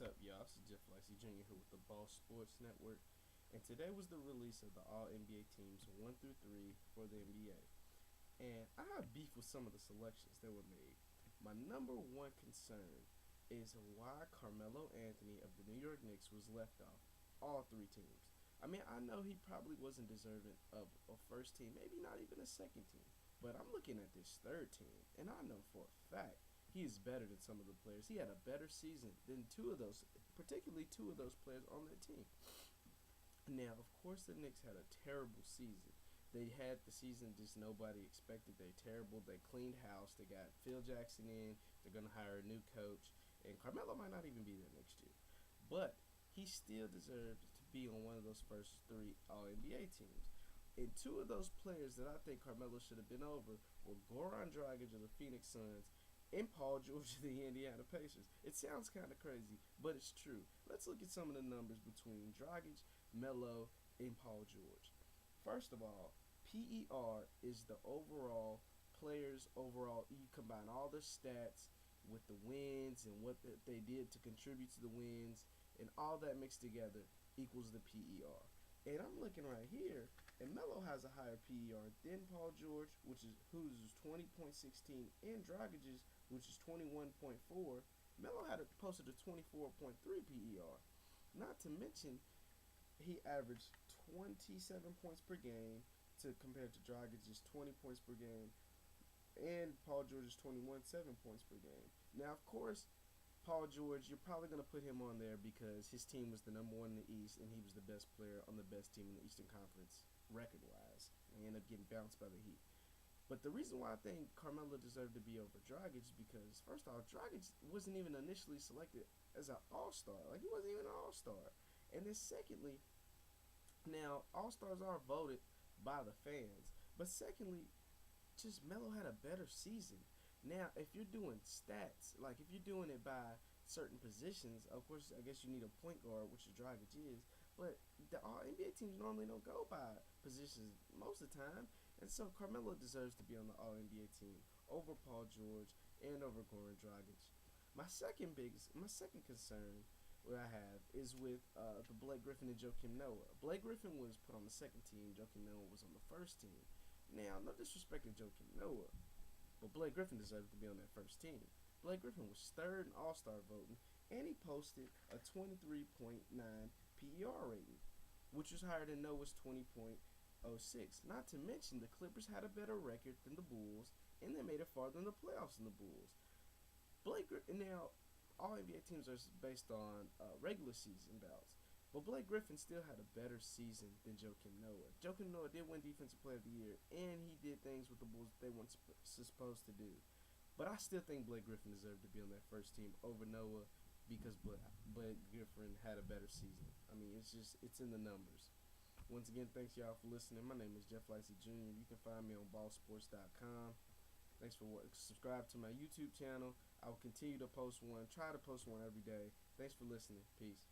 What's up, y'all? This is Jeff Lacey Jr. here with the Boss Sports Network, and today was the release of the All NBA teams 1 through 3 for the NBA. And I have beef with some of the selections that were made. My number one concern is why Carmelo Anthony of the New York Knicks was left off all three teams. I mean, I know he probably wasn't deserving of a first team, maybe not even a second team, but I'm looking at this third team, and I know for a fact he is better than some of the players. He had a better season than particularly two of those players on that team. Now, of course, the Knicks had a terrible season. They had the season just nobody expected. They're terrible. They cleaned house. They got Phil Jackson in. They're going to hire a new coach. And Carmelo might not even be there next year. But he still deserves to be on one of those first three All-NBA teams. And two of those players that I think Carmelo should have been over were Goran Dragic of the Phoenix Suns and Paul George of the Indiana Pacers. It sounds kind of crazy, but it's true. Let's look at some of the numbers between Dragic, Melo, and Paul George. First of all, PER is the overall players overall. You combine all the stats with the wins and what they did to contribute to the wins, and all that mixed together equals the PER. And I'm looking right here, and Melo has a higher PER than Paul George, who's 20.16, and Dragic's, which is 21.4. Melo posted a 24.3 PER. Not to mention, he averaged 27 points per game compared to Dragic's 20 points per game, and Paul George's 21.7 points per game. Now, of course, Paul George, you're probably going to put him on there because his team was the number one in the East, and he was the best player on the best team in the Eastern Conference record-wise. And he ended up getting bounced by the Heat. But the reason why I think Carmelo deserved to be over Dragic is because, first off, Dragic wasn't even initially selected as an all-star. Like, he wasn't even an all-star. And then secondly, now, all-stars are voted by the fans. But secondly, just Melo had a better season. Now, if you're doing stats, like if you're doing it by certain positions, of course, I guess you need a point guard, which Dragic is. But the All-NBA teams normally don't go by positions most of the time. And so Carmelo deserves to be on the All-NBA team over Paul George and over Goran Dragic. My second concern what I have is with the Blake Griffin and Joakim Noah. Blake Griffin was put on the second team. Joakim Noah was on the first team. Now, no disrespect to Joakim Noah, but Blake Griffin deserved to be on that first team. Blake Griffin was third in All-Star voting, and he posted a 23.9 PER rating, which was higher than Noah's 20.06. Not to mention, the Clippers had a better record than the Bulls, and they made it farther in the playoffs than the Bulls. Now, all NBA teams are based on regular season bouts. But Blake Griffin still had a better season than Joakim Noah. Joakim Noah did win Defensive Player of the Year, and he did things with the Bulls that they weren't supposed to do. But I still think Blake Griffin deserved to be on that first team over Noah because Blake Griffin had a better season. I mean, it's in the numbers. Once again, thanks y'all for listening. My name is Jeff Lacey Jr. You can find me on ballsports.com. Thanks for watching. Subscribe to my YouTube channel. I will continue to post one. Try to post one every day. Thanks for listening. Peace.